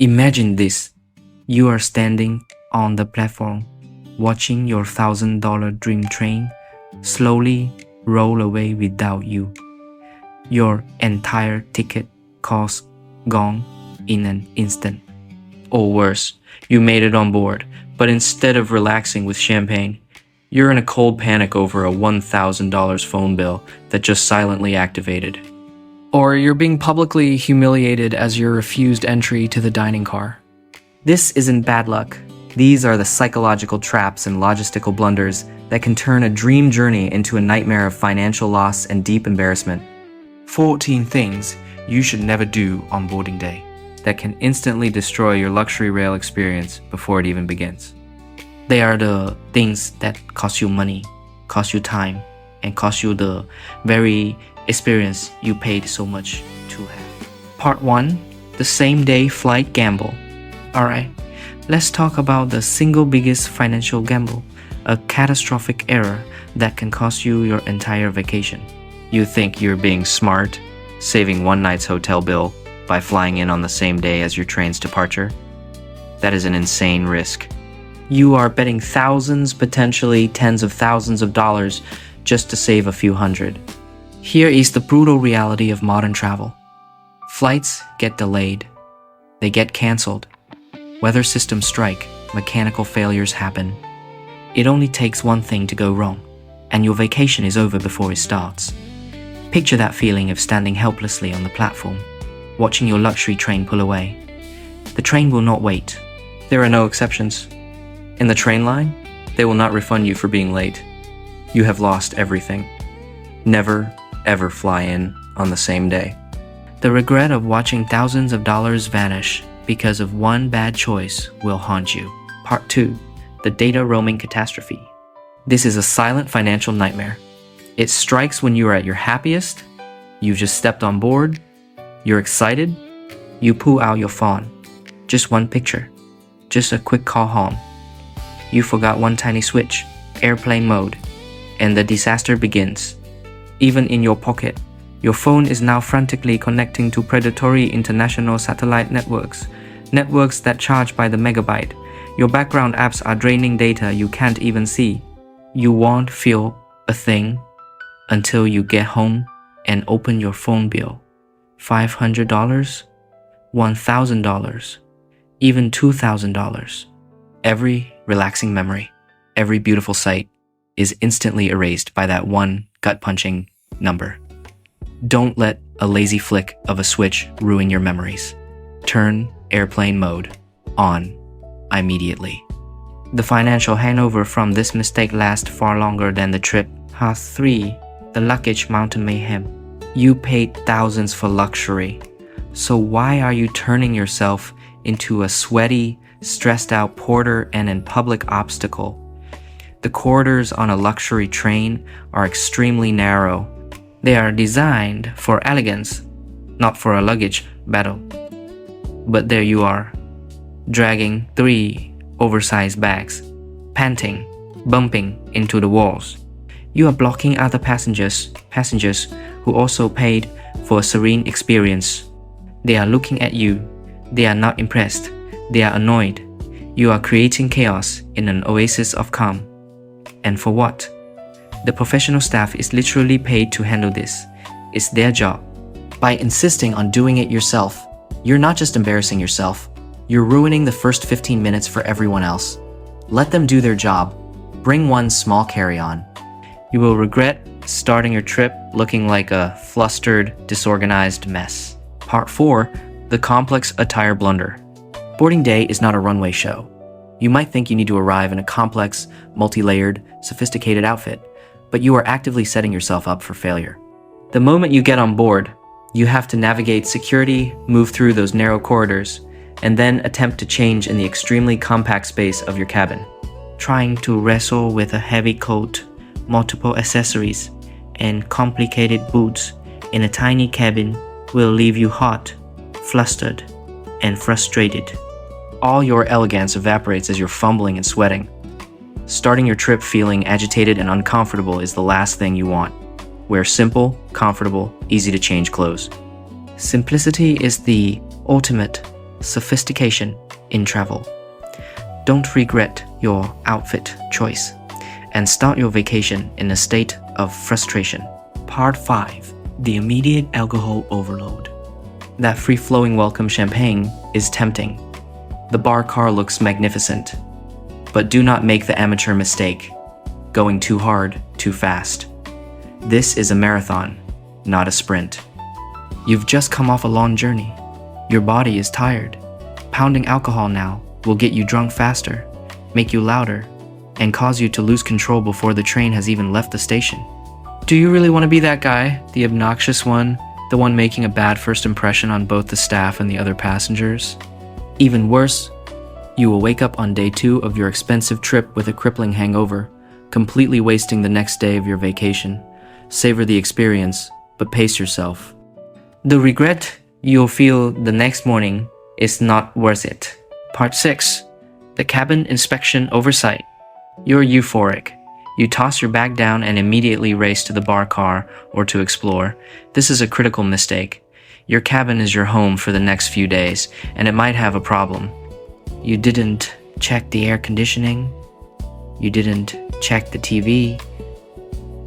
Imagine this. You are standing on the platform, watching your $1,000 dream train slowly roll away without you. Your entire ticket cost gone in an instant. Or worse, you made it on board, but instead of relaxing with champagne, you're in a cold panic over a $1,000 phone bill that just silently activated. Or you're being publicly humiliated as you're refused entry to the dining car. This isn't bad luck. These are the psychological traps and logistical blunders that can turn a dream journey into a nightmare of financial loss and deep embarrassment. 14 things you should never do on boarding day that can instantly destroy your luxury rail experience before it even begins. They are the things that cost you money, cost you time, and cost you the very experience you paid so much to have. Part 1. The same day flight gamble. Alright, let's talk about the single biggest financial gamble, a catastrophic error that can cost you your entire vacation. You think you're being smart, saving one night's hotel bill by flying in on the same day as your train's departure? That is an insane risk. You are betting thousands, potentially tens of thousands of dollars just to save a few hundred. Here is the brutal reality of modern travel. Flights get delayed. They get cancelled. Weather systems strike. Mechanical failures happen. It only takes one thing to go wrong, and your vacation is over before it starts. Picture that feeling of standing helplessly on the platform, watching your luxury train pull away. The train will not wait. There are no exceptions. In the train line, they will not refund you for being late. You have lost everything. Never, ever fly in on the same day. The regret of watching thousands of dollars vanish because of one bad choice will haunt you. Part 2. The data roaming catastrophe. This is a silent financial nightmare. It strikes when you are at your happiest, you've just stepped on board, you're excited, you pull out your phone. Just one picture, just a quick call home. You forgot one tiny switch, airplane mode, and the disaster begins. Even in your pocket, your phone is now frantically connecting to predatory international satellite networks that charge by the megabyte. Your background apps are draining data you can't even see. You won't feel a thing until you get home and open your phone bill. $500, $1,000, even $2,000. Every relaxing memory, every beautiful sight is instantly erased by that one gut-punching number. Don't let a lazy flick of a switch ruin your memories. Turn airplane mode on immediately. The financial hangover from this mistake lasts far longer than the trip. Part 3. The luggage mountain mayhem. You paid thousands for luxury. So why are you turning yourself into a sweaty, stressed out porter and in public obstacle? The corridors on a luxury train are extremely narrow. They are designed for elegance, not for a luggage battle. But there you are, dragging 3 oversized bags, panting, bumping into the walls. You are blocking other passengers who also paid for a serene experience. They are looking at you. They are not impressed. They are annoyed. You are creating chaos in an oasis of calm. And for what? The professional staff is literally paid to handle this. It's their job. By insisting on doing it yourself, you're not just embarrassing yourself, you're ruining the first 15 minutes for everyone else. Let them do their job. Bring one small carry-on. You will regret starting your trip looking like a flustered, disorganized mess. Part 4. The complex attire blunder. Boarding day is not a runway show. You might think you need to arrive in a complex, multi-layered, sophisticated outfit, but you are actively setting yourself up for failure. The moment you get on board, you have to navigate security, move through those narrow corridors, and then attempt to change in the extremely compact space of your cabin. Trying to wrestle with a heavy coat, multiple accessories, and complicated boots in a tiny cabin will leave you hot, flustered, and frustrated. All your elegance evaporates as you're fumbling and sweating. Starting your trip feeling agitated and uncomfortable is the last thing you want. Wear simple, comfortable, easy to change clothes. Simplicity is the ultimate Sophistication in travel. Don't regret your outfit choice and start your vacation in a state of frustration. Part 5. The immediate alcohol overload. That free-flowing welcome champagne is tempting. The bar car looks magnificent. But do not make the amateur mistake, going too hard, too fast. This is a marathon, not a sprint. You've just come off a long journey. Your body is tired. Pounding alcohol now will get you drunk faster, make you louder, and cause you to lose control before the train has even left the station. Do you really want to be that guy, the obnoxious one, the one making a bad first impression on both the staff and the other passengers? Even worse, you will wake up on day 2 of your expensive trip with a crippling hangover, completely wasting the next day of your vacation. Savor the experience, but pace yourself. The regret you'll feel the next morning is not worth it. Part 6. The cabin inspection oversight. You're euphoric. You toss your bag down and immediately race to the bar car or to explore. This is a critical mistake. Your cabin is your home for the next few days, and it might have a problem. You didn't check the air conditioning. You didn't check the TV.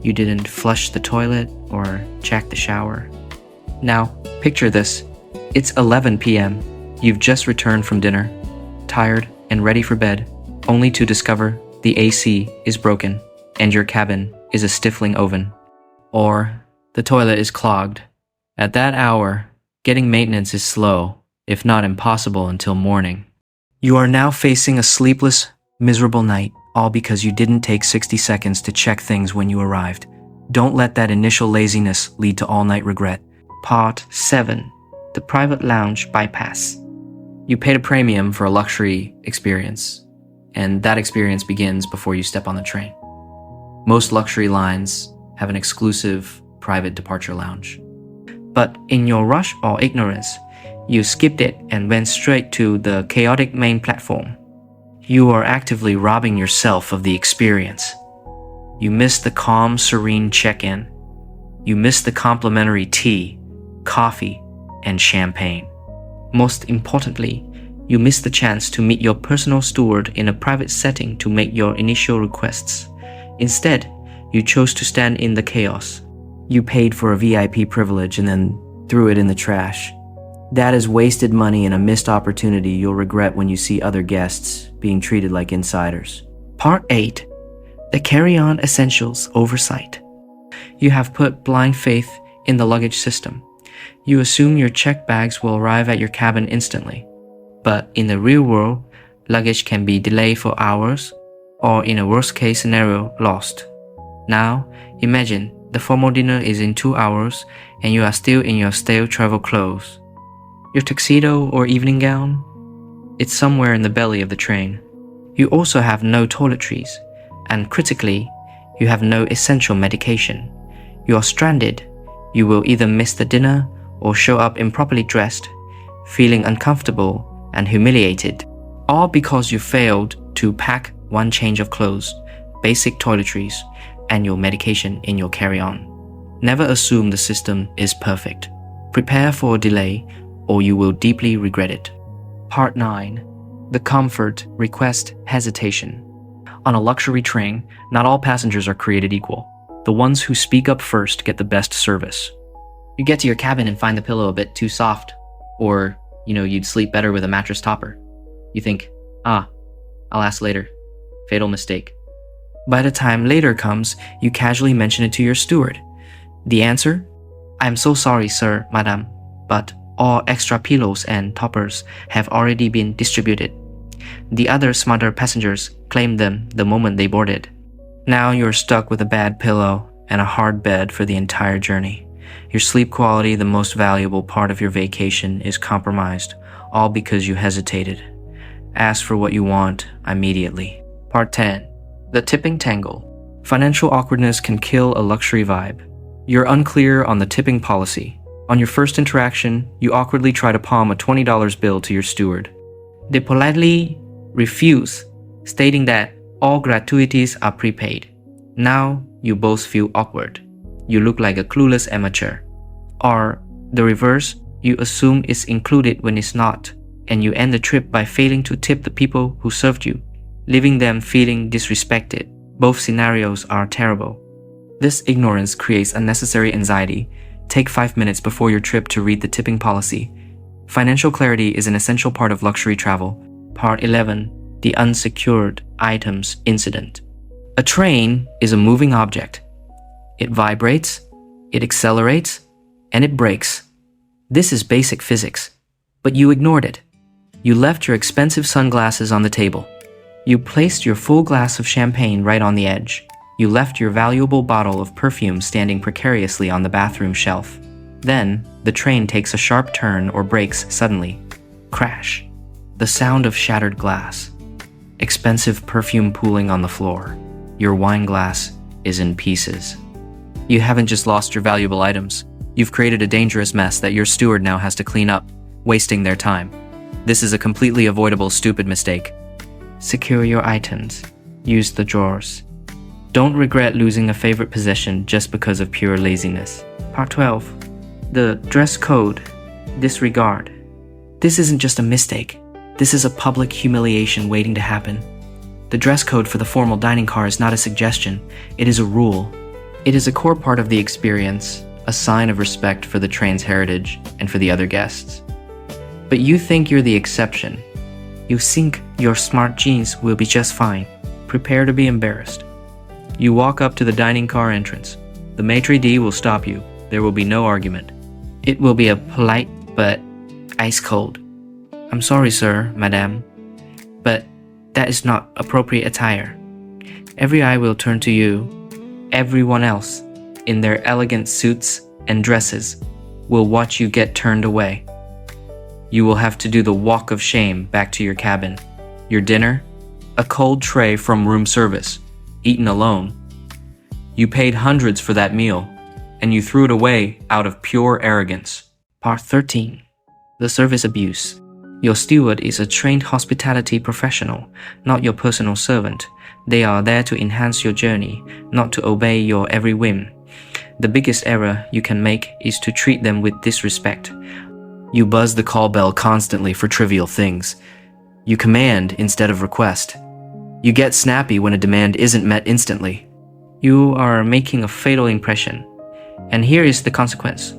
You didn't flush the toilet or check the shower. Now, picture this. It's 11 p.m. You've just returned from dinner, tired and ready for bed, only to discover the AC is broken and your cabin is a stifling oven. Or the toilet is clogged. At that hour, getting maintenance is slow, if not impossible until morning. You are now facing a sleepless, miserable night, all because you didn't take 60 seconds to check things when you arrived. Don't let that initial laziness lead to all-night regret. Part 7. The private lounge bypass. You paid a premium for a luxury experience, and that experience begins before you step on the train. Most luxury lines have an exclusive private departure lounge. But in your rush or ignorance, you skipped it and went straight to the chaotic main platform. You are actively robbing yourself of the experience. You missed the calm, serene check-in. You missed the complimentary tea, coffee, and champagne. Most importantly, you missed the chance to meet your personal steward in a private setting to make your initial requests. Instead, you chose to stand in the chaos. You paid for a VIP privilege and then threw it in the trash. That is wasted money and a missed opportunity you'll regret when you see other guests being treated like insiders. Part 8. The carry-on essentials oversight. You have put blind faith in the luggage system. You assume your checked bags will arrive at your cabin instantly. But in the real world, luggage can be delayed for hours or, in a worst-case scenario, lost. Now, imagine the formal dinner is in 2 hours and you are still in your stale travel clothes. Your tuxedo or evening gown? It's somewhere in the belly of the train. You also have no toiletries, and critically, you have no essential medication. You are stranded. You will either miss the dinner or show up improperly dressed, feeling uncomfortable and humiliated, all because you failed to pack one change of clothes, basic toiletries, and your medication in your carry-on. Never assume the system is perfect. Prepare for a delay, or you will deeply regret it. Part 9. The comfort request hesitation. On a luxury train, not all passengers are created equal. The ones who speak up first get the best service. You get to your cabin and find the pillow a bit too soft, or, you'd sleep better with a mattress topper. You think, I'll ask later. Fatal mistake. By the time later comes, you casually mention it to your steward. The answer? I'm so sorry, sir, madam, but all extra pillows and toppers have already been distributed. The other smarter passengers claimed them the moment they boarded. Now you're stuck with a bad pillow and a hard bed for the entire journey. Your sleep quality, the most valuable part of your vacation, is compromised, all because you hesitated. Ask for what you want immediately. Part 10. The tipping tangle. Financial awkwardness can kill a luxury vibe. You're unclear on the tipping policy. On your first interaction, you awkwardly try to palm a $20 bill to your steward. They politely refuse, stating that all gratuities are prepaid. Now, you both feel awkward. You look like a clueless amateur. Or, the reverse, you assume it's included when it's not. and you end the trip by failing to tip the people who served you, leaving them feeling disrespected. Both scenarios are terrible. This ignorance creates unnecessary anxiety. Take 5 minutes before your trip to read the tipping policy. Financial clarity is an essential part of luxury travel. Part 11. The unsecured items incident. A train is a moving object. It vibrates, it accelerates, and it brakes. This is basic physics. But you ignored it. You left your expensive sunglasses on the table. You placed your full glass of champagne right on the edge. You left your valuable bottle of perfume standing precariously on the bathroom shelf. Then, the train takes a sharp turn or brakes suddenly. Crash. The sound of shattered glass. Expensive perfume pooling on the floor. Your wine glass is in pieces. You haven't just lost your valuable items. You've created a dangerous mess that your steward now has to clean up, wasting their time. This is a completely avoidable, stupid mistake. Secure your items. Use the drawers. Don't regret losing a favorite possession just because of pure laziness. Part 12. The dress code. Disregard. This isn't just a mistake. This is a public humiliation waiting to happen. The dress code for the formal dining car is not a suggestion. It is a rule. It is a core part of the experience, a sign of respect for the train's heritage and for the other guests. But you think you're the exception. You think your smart jeans will be just fine. Prepare to be embarrassed. You walk up to the dining car entrance. The maitre d' will stop you. There will be no argument. It will be a polite but ice cold. I'm sorry, sir, madame, but that is not appropriate attire. Every eye will turn to you. Everyone else, in their elegant suits and dresses, will watch you get turned away. You will have to do the walk of shame back to your cabin. Your dinner? A cold tray from room service, eaten alone. You paid hundreds for that meal, and you threw it away out of pure arrogance. Part 13. The service abuse. Your steward is a trained hospitality professional, not your personal servant. They are there to enhance your journey, not to obey your every whim. The biggest error you can make is to treat them with disrespect. You buzz the call bell constantly for trivial things. You command instead of request. You get snappy when a demand isn't met instantly. You are making a fatal impression. And here is the consequence.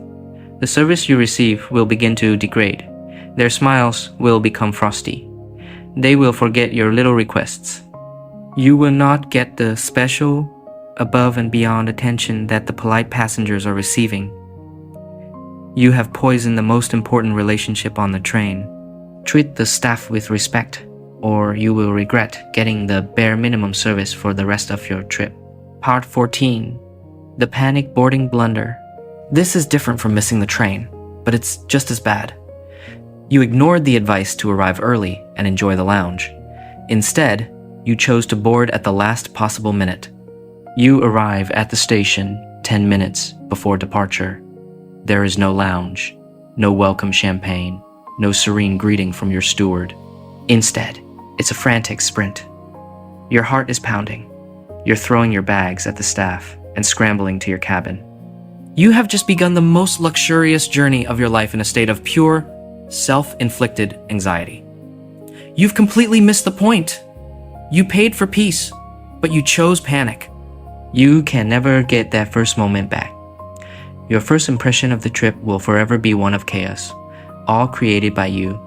The service you receive will begin to degrade. Their smiles will become frosty. They will forget your little requests. You will not get the special, above and beyond attention that the polite passengers are receiving. You have poisoned the most important relationship on the train. Treat the staff with respect, or you will regret getting the bare minimum service for the rest of your trip. Part 14. The panic boarding blunder. This is different from missing the train, but it's just as bad. You ignored the advice to arrive early and enjoy the lounge. Instead, you chose to board at the last possible minute. You arrive at the station 10 minutes before departure. There is no lounge, no welcome champagne, no serene greeting from your steward. Instead, it's a frantic sprint. Your heart is pounding. You're throwing your bags at the staff and scrambling to your cabin. You have just begun the most luxurious journey of your life in a state of pure, self-inflicted anxiety. You've completely missed the point. You paid for peace, but you chose panic. You can never get that first moment back. Your first impression of the trip will forever be one of chaos, all created by you.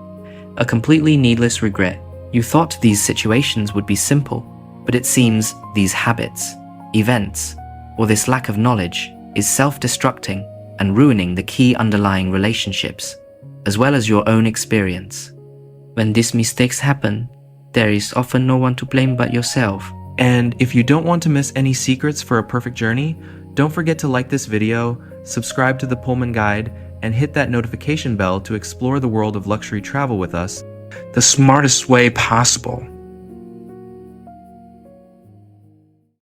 A completely needless regret. You thought these situations would be simple, but it seems these habits, events, or this lack of knowledge is self-destructing and ruining the key underlying relationships, as well as your own experience. When these mistakes happen, there is often no one to blame but yourself. And if you don't want to miss any secrets for a perfect journey, don't forget to like this video, subscribe to the Pullman Guide, and hit that notification bell to explore the world of luxury travel with us the smartest way possible.